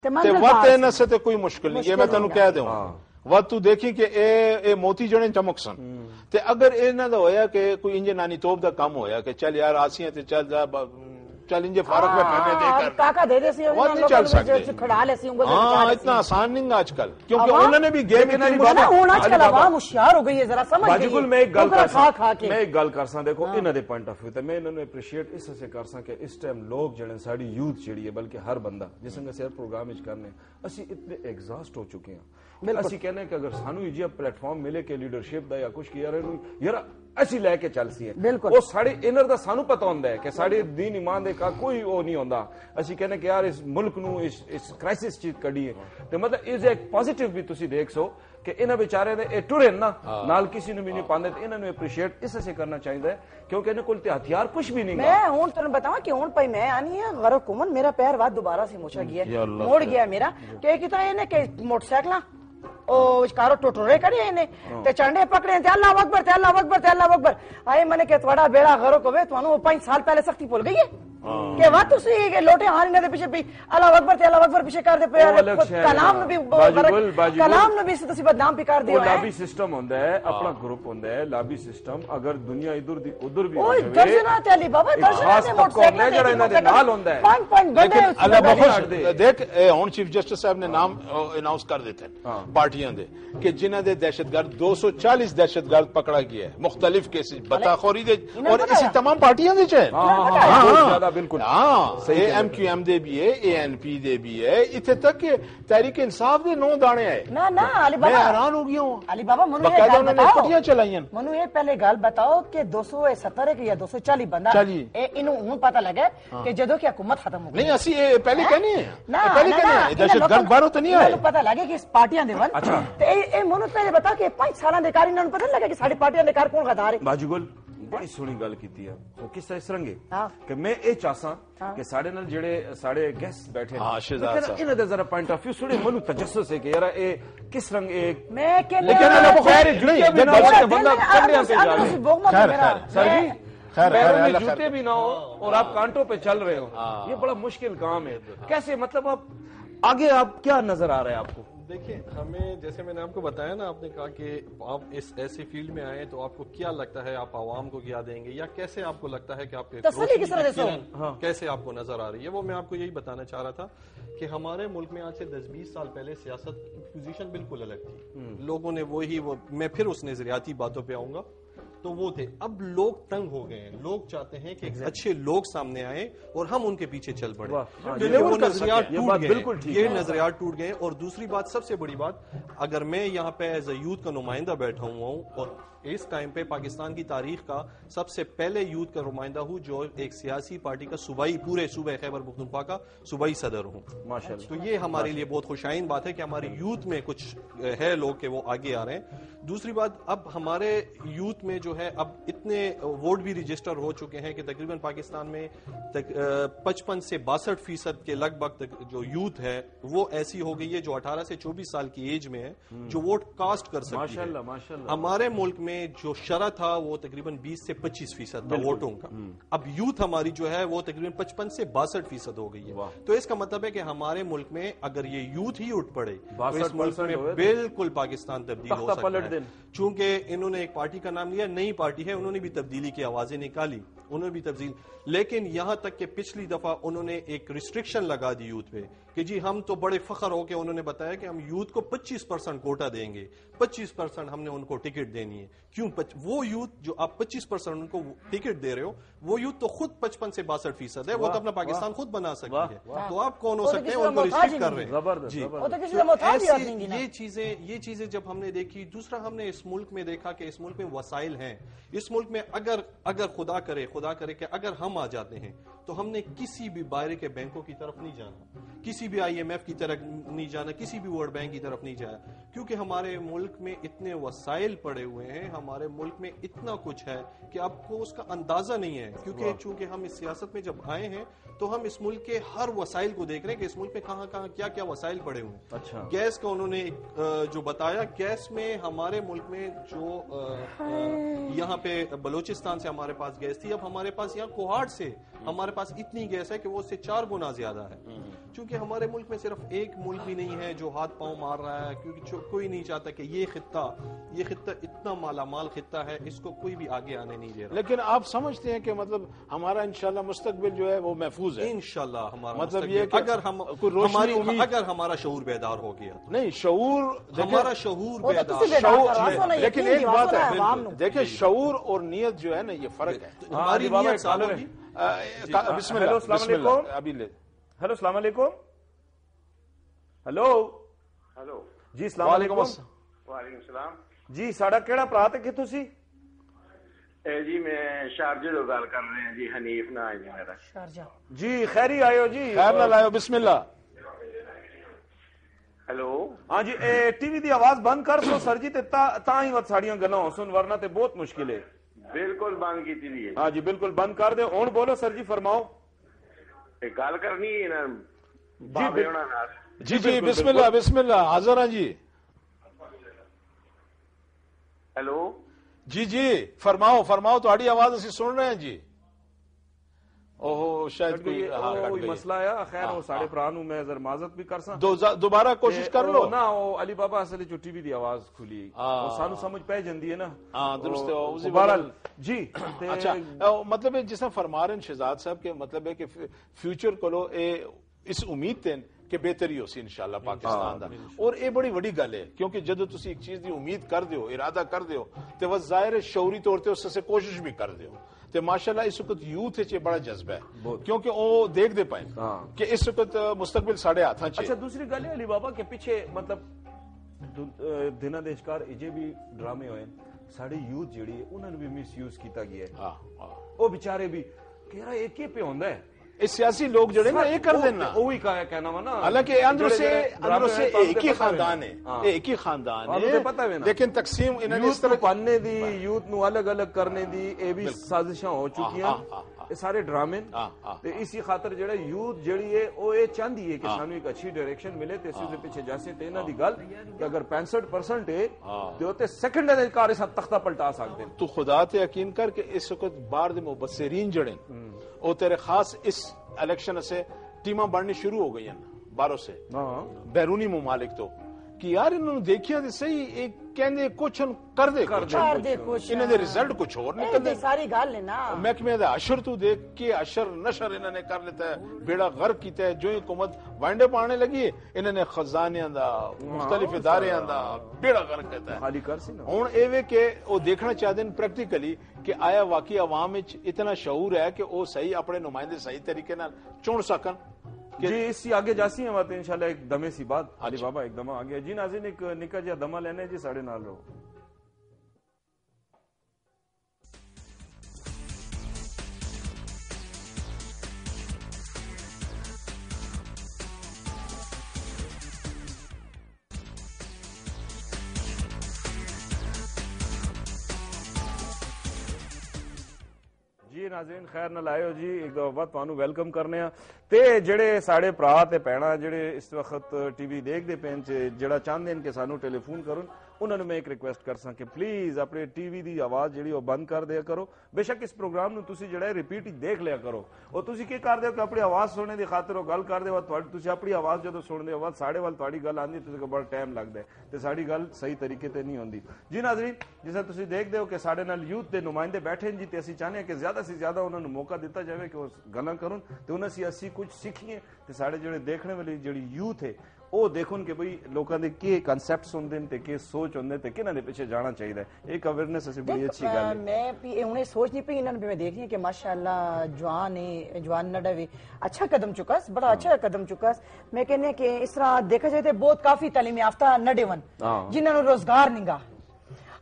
تے وقت انہاں سے تے کوئی مشکل نہیں، یہ میں تینوں کہہ دوں وقت تو دیکھی کہ اے موتی جڑے چمک سن تے اگر انہاں دا ہویا کہ کوئی انج نانی توپ دا کم ہویا کہ چل یار آسیاں تے چل جا چل انجے فارغ میں پہنے دے کر کاکا دے دے سی وہ نہیں چل سکتے، کھڑا لے سی انگل ہاں اتنا آسان نہیں آج کل، کیونکہ انہوں نے بھی گیم ہوں آج کل عوام ہوشیار ہو گئی ہے، ذرا سمجھ گئی باجی میں ایک گل کر سا دیکھو انہاں دے پوائنٹ آف ویو تے میں انہوں نے اپریشیٹ اس سے کر سا کہ اس ٹائم لوگ جڑے ساڈی یوتھ جڑی ہے بلکہ ہر بندہ جس نے سیر پروگرام وچ کرنے اسی اتنے ایگزاسٹ ہو چکے ہیں، اسی کہنے کہ اگر سانو یہ پلیٹ فارم ملے کہ لیڈرشپ دا یا کچھ کیا رہے یار اسی لے کے چل سی ہے وہ ساڑے انر دا سانو پتہ ہوندا ہے کہ ساڑے دین ایمان دے کا کوئی وہ نہیں ہوندا، اسی کہنے کہ یار اس ملک نو اس کرائسس چیز کڈی ہے تے مطلب از ایک پازیٹیو بھی تسی دیکھ سو کہ انہاں بیچارے دے ٹرے نا نال کسی نے بھی نہیں پاندے تے انہاں نو اپریشیٹ اس سے کرنا چاہیے ہے کیونکہ انہاں کول تے ہتھیار کچھ بھی نہیں۔ میں ہوں تمہیں بتاؤں کہ ہوں پئی میں آنی ہے غرو کمن میرا پیر واد دوبارہ سے موچا گیا موڑ گیا میرا کہ کیتا ہے کہ موٹر سائیکلاں او کارو ٹوٹورے کڑے نے تے چانڈے پکڑے تے اللہ اکبر تے اللہ اکبر تے اللہ اکبر آئے میں نے کہ تھوڑا بیڑا غرو کوے تانوں 5 سال پہلے سختی بھول گئی ہے کہ وا تسی کہ لوٹے ہاں نے پیچھے بھی اللہ اکبر تے اللہ اکبر پیچھے کر دے کلام نبی کلام نبی سے تسی بدنام بھی کر دیو ہے لابی سسٹم ہوندا ہے اپنا گروپ ہوندا ہے لابی سسٹم اگر دنیا ادھر دی ادھر بھی اوے درجنا تے علی بابا درجنا تے موٹر سائیکل جڑا انہاں دے نال ہوندا ہے 5 بندے اللہ بخش دیکھ ہن چیف جسٹس صاحب نے نام اناؤنس کر دیتے ہیں پارٹیاں دے کہ جنہاں دے دہشت گرد 240 دہشت گرد پکڑا گیا ہے مختلف کیسز بتاخوری دے اور اسی تمام پارٹیاں دے چ ہاں بالکل ہاں اے ایم کیو ایم دے بھی ہے اے این پی دے بھی ہے اتنے تک کہ تحریک انصاف دے 9 دانے ہے نا نا علی بابا میں حیران ہو گیا ہوں علی بابا منو یہ باقاعدہ گل انہوں نے بتاؤ پٹیاں چلائیں منو یہ پہلے گل بتاؤ کہ 270 ہے کہ یا 240 بندہ انہوں ہوں پتہ لگا کہ جدوں کی حکومت ختم ہو گئی نہیں اسی پہلے کہنے ہیں پہلے کہنے ہیں دہشت گرد باہروں تو نہیں آئے پتہ لگا کہ اس پارٹیاں دے ون تے اے منو پہلے بتا کہ 5 سالاں دے کار انہوں پتہ لگا کہ ساڈی پارٹیاں دے کار کون غدار ہے باجی گل بڑی سونی گل کیتی ہے وہ کس طرح اس رنگے کہ میں اے چاہساں کہ ساڑے نال جڑے ساڑے گیسٹ بیٹھے انہاں دے ذرا پوائنٹ آف ویو سوڑے منو تجسس ہے کہ یار اے کس رنگ اے میں کہ لیکن اللہ خیر جڑے بندہ کرنے سے جا رہے سر جی پیروں میں جوتے بھی نہ ہو اور آپ کانٹوں پہ چل رہے ہو یہ بڑا مشکل کام ہے کیسے مطلب آپ آگے آپ کیا نظر آ رہا ہے آپ کو؟ دیکھیں ہمیں جیسے میں نے آپ کو بتایا نا آپ نے کہا کہ آپ اس ایسی فیلڈ میں آئے تو آپ کو کیا لگتا ہے آپ عوام کو کیا دیں گے یا کیسے آپ کو لگتا ہے کہ آپ کیسے آپ کو نظر آ رہی ہے وہ میں آپ کو یہی بتانا چاہ رہا تھا کہ ہمارے ملک میں آج سے 10-20 سال پہلے سیاست کی پوزیشن بالکل الگ تھی لوگوں نے میں پھر اس نظریاتی باتوں پہ آؤں گا تو وہ تھے اب لوگ تنگ ہو گئے ہیں لوگ چاہتے ہیں کہ اچھے لوگ سامنے آئیں اور ہم ان کے پیچھے چل پڑے وہ نظریات ٹوٹ گئے یہ نظریات ٹوٹ گئے اور دوسری بات سب سے بڑی بات اگر میں یہاں پہ ایز اے یوتھ کا نمائندہ بیٹھا ہوا ہوں اور اس ٹائم پہ پاکستان کی تاریخ کا سب سے پہلے یوتھ کا نمائندہ ہوں جو ایک سیاسی پارٹی کا صوبائی پورے صوبہ خیبر پختونخوا کا صوبائی صدر ہوں ماشاءاللہ تو یہ ہمارے لیے بہت خوشائن بات ہے کہ ہماری یوتھ میں کچھ ہے لوگ کہ وہ آگے آ رہے ہیں دوسری بات اب ہمارے یوتھ میں جو ہے اب اتنے ووٹ بھی رجسٹر ہو چکے ہیں کہ تقریباً پاکستان میں 55 سے 62% کے لگ بھگ جو یوتھ ہے وہ ایسی ہو گئی ہے جو 18 سے 24 سال کی ایج میں ہے جو ووٹ کاسٹ کر سکتی ہے ہمارے ملک میں جو شرح تھا وہ تقریباً 20 سے 25% تھا ووٹوں کا اب یوتھ ہماری جو ہے وہ تقریباً 55 سے 62% ہو گئی ہے تو اس کا مطلب ہے کہ ہمارے ملک میں اگر یہ یوتھ ہی اٹھ پڑے تو اس ملک میں بالکل پاکستان تبدیل ہو سکتا ہے چونکہ انہوں نے ایک پارٹی کا نام لیا نئی پارٹی ہے انہوں نے بھی تبدیلی کی آوازیں نکالی انہوں نے بھی تبدیل لیکن یہاں تک کہ پچھلی دفعہ انہوں نے ایک ریسٹرکشن لگا دی یوتھ پہ کہ جی ہم تو بڑے فخر ہو کے انہوں نے بتایا کہ ہم یوتھ کو 25% کوٹا دیں گے 25% ہم نے ان کو ٹکٹ دینی ہے کیوں وہ یوتھ جو آپ 25% ان کو ٹکٹ دے رہے ہو وہ یوتھ تو خود 55 سے 62% ہے وہ تو اپنا پاکستان خود بنا سکتی ہے تو آپ کون ہو سکتے ہیں ان کو ریسٹرکٹ کر رہے ہیں جی یہ چیزیں جب ہم نے دیکھی دوسرا ہم نے اس ملک میں دیکھا کہ اس ملک میں وسائل ہیں اس ملک میں اگر خدا کرے کہ اگر ہم آ جاتے ہیں تو ہم نے کسی بھی باہر کے بینکوں کی طرف نہیں جانا کسی بھی IMF کی طرف نہیں جانا کسی بھی ورلڈ بینک کی طرف نہیں جانا کیونکہ ہمارے ملک میں اتنے وسائل پڑے ہوئے ہیں ہمارے ملک میں اتنا کچھ ہے کہ آپ کو اس کا اندازہ نہیں ہے کیونکہ چونکہ ہم اس سیاست میں جب آئے ہیں تو ہم اس ملک کے ہر وسائل کو دیکھ رہے ہیں کہ اس ملک میں کہاں کیا کیا وسائل پڑے ہوئے ہیں گیس کا انہوں نے جو بتایا گیس میں ہمارے ملک میں جو یہاں پہ بلوچستان سے ہمارے پاس گیس تھی اب ہمارے پاس یہاں کوہاٹ سے ہمارے پاس اتنی گیس ہے کہ وہ اس سے 4 گنا زیادہ ہے چونکہ ہمارے ملک میں صرف ایک ملک بھی نہیں ہے جو ہاتھ پاؤں مار رہا ہے، کیونکہ کوئی نہیں چاہتا کہ یہ خطہ اتنا مالا مال خطہ ہے، اس کو کوئی بھی آگے آنے نہیں دے رہا. لیکن آپ سمجھتے ہیں کہ مطلب ہمارا انشاءاللہ مستقبل جو ہے وہ محفوظ ہے؟ انشاءاللہ ہمارا مطلب یہ کہ اگر ہمارا شعور بیدار ہو گیا تو. نہیں، شعور، ہمارا شعور بیدار، لیکن ایک بات ہے، دیکھیں شعور اور نیت جو ہے نا یہ فرق ہے. ہماری نیت سالوں کی. بسم اللہ، بسم اللہ. ابھی لے. ہیلو، السلام علیکم. ہیلو جی، السلام علیکم. وعلیکم السلام جی، ساڑا کیڑا پرا تے کتھوں سی؟ جی میں شارجہ تو گل کر رہے ہیں جی، حنیف نا ہے جی میرا. شارجہ. جی خیری آئیو جی، خیر نہ لائیو. بسم اللہ. ہیلو. ہاں جی، ٹی وی دی آواز بند کر سو سر جی، تے تاں ہی وت ساڑیاں گلاں ہو سن، ورنہ تے بہت مشکل ہے. بالکل بند کی تھی. ہاں جی بالکل بند کر دے. ہن بولو سر جی، فرماؤ. گل کرنی ہے نا جی جی، بسم اللہ، بسم اللہ، حاضر ہیں جی. ہیلو. جی جی، فرماؤ فرماؤ، تہاڈی آواز اسی سن رہے ہیں جی. اوہ شاید کوئی مسئلہ ہے. خیر وہ ساڑے بھرا نوں میں ذرا معذرت بھی کرساں. دوبارہ کوشش کر لو نا. وہ علی بابا اصل جو ٹی وی دی آواز کھلی سانو سمجھ پہ جاندی ہے نا. ہاں درست ہے. بہرحال جی. اچھا، مطلب جس طرح فرما رہے ہیں شہزاد صاحب کے مطلب ہے کہ فیوچر کو اس امید تے کہ بہتری ہو سی انشاءاللہ پاکستان دا. اور یہ بڑی وڈی گل ہے، کیونکہ جدو تسی ایک چیز دی امید کر دیو، ارادہ کر دیو، تے وہ ظاہر شعوری طور تے اس سے کوشش بھی کر دیو. تے ماشاءاللہ اس وقت یوتھ ہے بڑا جذبہ ہے، کیونکہ وہ دیکھ دے پائیں کہ اس وقت مستقبل ساڑے ہاتھاں چے. اچھا دوسری گل ہے علی بابا کہ پیچھے مطلب دنوں دے وچکار اجے بھی ڈرامے ہوئے، ساڑے یوتھ جیڑی ہے انہوں نے بھی مس یوز کیتا گیا ہے. وہ بیچارے بھی کہ یار ایک ہی پہ ہوندا ہے. اس سیاسی لوگ جڑے نا یہ کر دینا، وہی کہنا وا نا. حالانکہ اندر سے ایک ہی خاندان ہے، ایک ہی خاندان ہے، لیکن تقسیم انہوں نے اس طرح پاننے دی، یوتھ نو الگ الگ کرنے دی اے بھی سازشاں ہو چکی ہیں. یہ سارے ڈرامے اسی خاطر جڑا یوتھ جڑی ہے وہ یہ چاہتی ہے کہ سانو ایک اچھی ڈائریکشن ملے تے اسی دے پیچھے جاسے تے انہاں دی گل کہ اگر 65% ہے تے اوتے سیکنڈ دے کار اس تختہ پلٹا سکدے ہیں. تو خدا تے یقین کر کے اس وقت باہر دے مبصرین جڑے او تیرے خاص اس الیکشن سے ٹیماں بڑھنی شروع ہو گئی ہیں باہروں سے، بیرونی ممالک تو کہ یار انہوں نے دیکھیا تے صحیح ایک کہندے کچھ کر دے کچھ انہاں دے رزلٹ کچھ اور نکل دے. ساری گل ہے نا محکمے دا اشر تو دیکھ کے اشر نشر انہوں نے کر لیتا ہے، بیڑا غرق کیتا ہے. جو حکومت وانڈے پانے لگی ہے انہوں نے خزانیاں دا مختلف اداریاں دا بیڑا غرق کیتا ہے. خالی کر سی نا. ہن اے وے کہ وہ دیکھنا چاہتے ہیں پریکٹیکلی کہ آیا واقعی عوام وچ اتنا شعور ہے کہ وہ صحیح اپنے نمائندے صحیح طریقے نال چن سکن. جی اسی آگے جاسی ہیں بات انشاءاللہ ایک دمے سی بات. علی بابا ایک دمہ آگیا جی. ناظرین ایک نکا جا دمہ لینے جی ساڑھے نال رہو. جی ناظرین خیر نہ لائیو جی، ایک دفعہ بعد تانوں ویلکم کرنے ہیں. تے جڑے ساڑے پرا تے پینا جڑے اس وقت ٹی وی دیکھ دے پین جڑا چاہندے ہیں کہ سانو ٹیلی فون کرن، انہوں نے میں ایک ریکویسٹ کرساں کہ پلیز اپنے ٹی وی دی آواز جڑی وہ بند کر دیا کرو. بے شک اس پروگرام نو تسی جڑا ہے ریپیٹ دیکھ لیا کرو. اور تسی کی کر دیو کہ اپنی آواز سننے دی خاطر وہ گل کر دیو، تسی اپنی آواز جدو سن دیو بعد ساڑے وال تہاڈی گل آندی تے بڑا ٹائم لگدا ہے تے ساڈی گل صحیح طریقے تے نہیں ہوندی. جی ناظرین جس طرح تسی دیکھ دیو کہ ساڈے نال یوتھ دے نمائندے بیٹھے ہیں جی، تے اسی چاہنے ہیں کہ زیادہ سے زیادہ انہوں نے موقع دیتا جائے کہ وہ گلاں کرن تے انہاں سی اسی کچھ سیکھیے تے ساڈے جڑے دیکھنے والی جڑی یوتھ ہے وہ دیکھن کہ بھئی لوکاں دے کی کنسپٹس ہوندے تے کی سوچ ہوندے تے کنہاں دے پیچھے جانا چاہیے. ایک اویئرنیس اسی بڑی اچھی گل ہے. میں بھی انہیں سوچ نہیں پئی، انہوں نے میں دیکھ رہی کہ ماشاءاللہ جوان نڈا بھی اچھا قدم چکا، بڑا اچھا قدم چکا. میں کہنے کہ اس طرح دیکھا جائے تو بہت کافی تعلیم یافتہ نڈے ون جنہوں نے روزگار نگا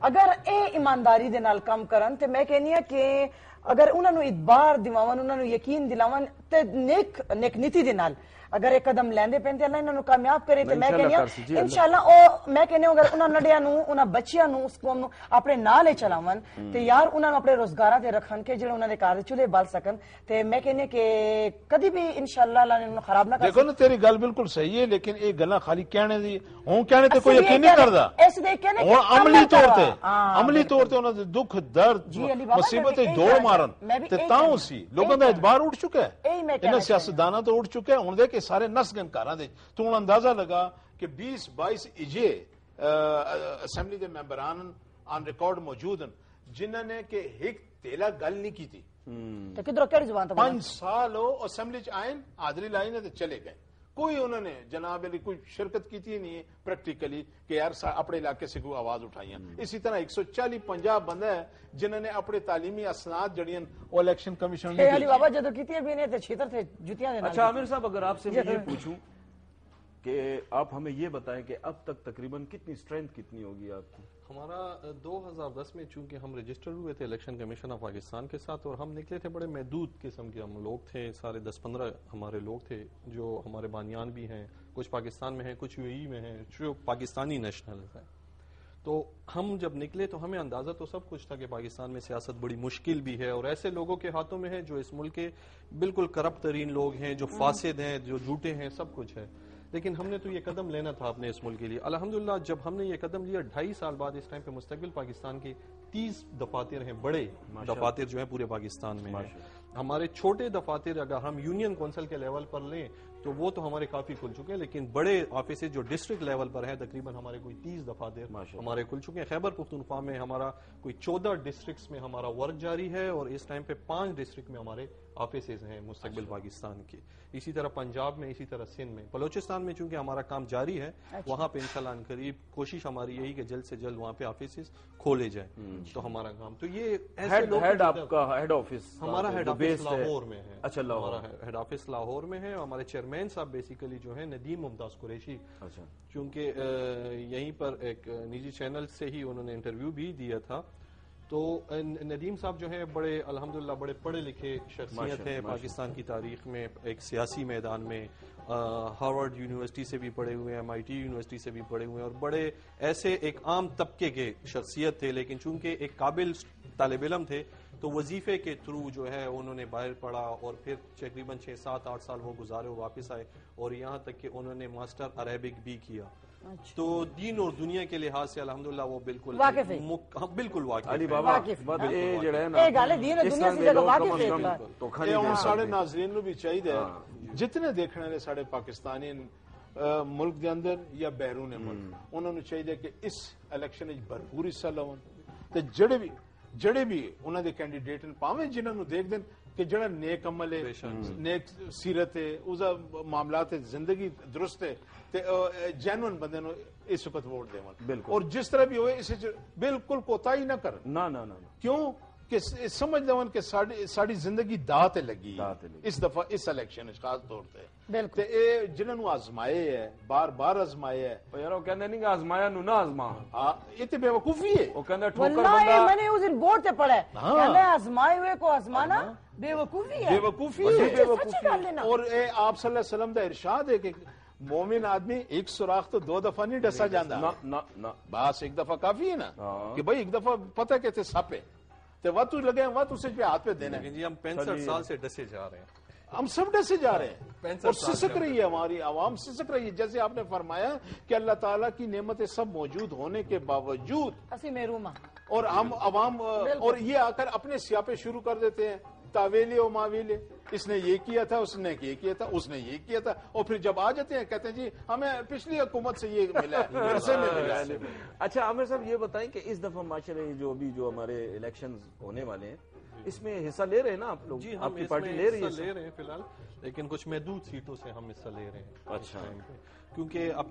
اگر اے ایمانداری دے نال کام کرن تے میں کہنی ہے کہ اگر انہوں نے ادبار دیواون، انہوں نے یقین دلاون تے نیک نیتی دے نال اگر ایک قدم لیندے پین تے اللہ انہوں نے کامیاب کرے تے میں کہنی ہوں انشاءاللہ او میں کہنی ہوں اگر انہاں نڈیاں نو انہاں بچیاں نو اس قوم نو اپنے نال لے چلاون تے یار انہاں نو اپنے روزگاراں تے رکھن کہ جڑے انہاں دے گھر چولہے بال سکن تے میں کہنی کہ کدی بھی انشاءاللہ اللہ نے انہوں خراب نہ کر. دیکھو نا تیری گل بالکل صحیح ہے، لیکن یہ گلاں خالی کہنے دی ہوں کہنے تے کوئی یقین نہیں کردا. ایسے دیکھ کے ہن عملی طور تے انہاں دے دکھ درد مصیبتیں دوڑ مارن تے تاں سی لوگاں دا اعتبار اٹھ چکا ہے، انہاں سیاستداناں تو اٹھ چکا ہے. ہن دیکھ سارے نسگن کاراں دے تو ہن اندازہ لگا کہ 20-22 ایجے اسمبلی دے ممبران آن ریکارڈ موجود ہیں جنہوں نے کہ ایک تیلا گل نہیں کی تھی تو کدھر کیڑی زبان تے 5 سال ہو اسمبلی چ آئے حاضری لائی نے تے چلے گئے کوئی انہوں نے جناب علی کوئی شرکت کی تھی نہیں پریکٹیکلی کہ یار اپنے علاقے سے کوئی آواز اٹھائی ہیں اسی طرح 140-50 بندہ ہے جنہوں نے اپنے تعلیمی اسناد جڑیاں وہ الیکشن کمیشن نے علی بابا جدو کیتی بھی نہیں تے چھیتر تھے جوتیاں دے نال اچھا عامر صاحب اگر آپ سے میں یہ پوچھوں کہ آپ ہمیں یہ بتائیں کہ اب تک تقریباً کتنی اسٹرینتھ کتنی ہوگی آپ کی ہمارا 2010 میں چونکہ ہم رجسٹر ہوئے تھے الیکشن کمیشن آف پاکستان کے ساتھ اور ہم نکلے تھے بڑے محدود قسم کے ہم لوگ تھے سارے 10-15 ہمارے لوگ تھے جو ہمارے بانیان بھی ہیں کچھ پاکستان میں ہیں کچھ یو اے میں ہیں جو پاکستانی نیشنل ہیں تو ہم جب نکلے تو ہمیں اندازہ تو سب کچھ تھا کہ پاکستان میں سیاست بڑی مشکل بھی ہے اور ایسے لوگوں کے ہاتھوں میں ہے جو اس ملک کے بالکل کرپٹ ترین لوگ ہیں جو فاسد ہیں جو جھوٹے ہیں سب کچھ ہے لیکن ہم نے تو یہ قدم لینا تھا اپنے اس ملک کے لیے الحمدللہ جب ہم نے یہ قدم لیا 2.5 سال بعد اس ٹائم پہ مستقبل پاکستان کی 30 دفاتر ہیں بڑے دفاتر جو ہیں پورے پاکستان میں ہیں ہمارے چھوٹے دفاتر اگر ہم یونین کونسل کے لیول پر لیں تو وہ تو ہمارے کافی کھل چکے ہیں لیکن بڑے آفیسز جو ڈسٹرکٹ لیول پر ہیں تقریباً ہمارے کوئی 30 دفاتر ہمارے کھل چکے ہیں خیبر پختونخوا میں ہمارا کوئی 14 ڈسٹرکٹس میں ہمارا ورک جاری ہے اور اس ٹائم پہ 5 ڈسٹرکٹ میں ہمارے آفیسز ہیں مستقبل پاکستان کے اسی طرح پنجاب میں اسی طرح سندھ میں بلوچستان میں چونکہ ہمارا کام جاری ہے وہاں پہ انشاءاللہ ان قریب کوشش ہماری یہی کہ جلد سے جلد وہاں پہ آفیسز کھولے جائیں تو ہمارا کام تو یہ ہیڈ آپ کا ہیڈ آفس ہمارا ہیڈ آفس لاہور میں ہے اچھا ہمارا ہیڈ آفس لاہور میں ہے ہمارے چیئرمین صاحب بیسیکلی جو ہے ندیم ممتاز قریشی چونکہ یہیں پر ایک نجی چینل سے ہی انہوں نے انٹرویو بھی دیا تھا تو ندیم صاحب جو ہیں بڑے الحمدللہ بڑے پڑھے لکھے شخصیت ہیں پاکستان کی تاریخ میں ایک سیاسی میدان میں ہارورڈ یونیورسٹی سے بھی پڑھے ہوئے ہیں MIT یونیورسٹی سے بھی پڑھے ہوئے ہیں اور بڑے ایسے ایک عام طبقے کے شخصیت تھے لیکن چونکہ ایک قابل طالب علم تھے تو وظیفے کے تھرو جو ہے انہوں نے باہر پڑھا اور پھر تقریباً 6-7-8 سال وہ گزارے اور واپس آئے اور یہاں تک کہ انہوں نے ماسٹر عربک بھی کیا تو دین اور دنیا کے لحاظ سے الحمدللہ وہ بالکل بالکل واقف علی بابا اے گل دین اور دنیا سے جگہ واقف ہے تو یہ ہن ساڈے ناظرین نو بھی چاہیے جتنے دیکھنے والے ساڈے پاکستانی ملک دے اندر یا بیرون ملک انہوں نے چاہیے کہ اس الیکشن وچ بھرپور حصہ لون تے جڑے بھی انہوں نے کینڈیڈیٹ پاویں جنہوں نے دیکھ دیں کہ جڑا نیک عمل ہے نیک سیرت ہے اس معاملات زندگی درست ہے جینون بندے نو اس وقت ووٹ دے اور جس طرح بھی ہوئے اس بالکل کوتاہی نہ کر کیوں کہ سمجھ لون کہ ساری زندگی داہ تے لگی اس دفعہ اس الیکشن خاص طور تے اے جنہاں نو آزمائے ہے بار بار آزمائے ہے یار وہ کہندے نہیں کہ آزمایا نو نہ آزما یہ تے بے وقوفی ہے وہ کہندا ٹھوکر واللہ میں نے اس دن بورڈ تے پڑھا ہے کہندا آزمائے ہوئے کو آزمانا بے وقوفی ہے اور اے آپ صلی اللہ علیہ وسلم دا ارشاد ہے کہ مومن آدمی ایک سوراخ تو 2 دفعہ نہیں ڈسا جاندا بس ایک دفعہ کافی ہے نا کہ بھائی ایک دفعہ پتہ کہ تے سپ ہے تو وقت لگے وقت اسے پہ ہاتھ پہ دینا ہے جی ہم 65 سال سے ڈسے جا رہے ہیں ہم سب ڈسے جا رہے ہیں اور سسک رہی ہے ہماری عوام سسک رہی ہے جیسے آپ نے فرمایا کہ اللہ تعالیٰ کی نعمتیں سب موجود ہونے کے باوجود اسی محروم اور ہم عوام اور یہ آ کر اپنے سیاپے شروع کر دیتے ہیں تاویلے و ماویلے اس نے یہ کیا تھا اس نے یہ کیا تھا اس نے یہ کیا تھا اور پھر جب آ جاتے ہیں کہتے ہیں جی ہمیں پچھلی حکومت سے یہ ملا ہے اچھا عامر صاحب یہ بتائیں کہ اس دفعہ معاشرے جو ہمارے الیکشنز ہونے والے ہیں اس میں حصہ لے رہے ہیں نا آپ لوگ جی آپ کی پارٹی لے رہی ہے فی الحال لیکن کچھ محدود سیٹوں سے ہم حصہ لے رہے ہیں اچھا کیونکہ اب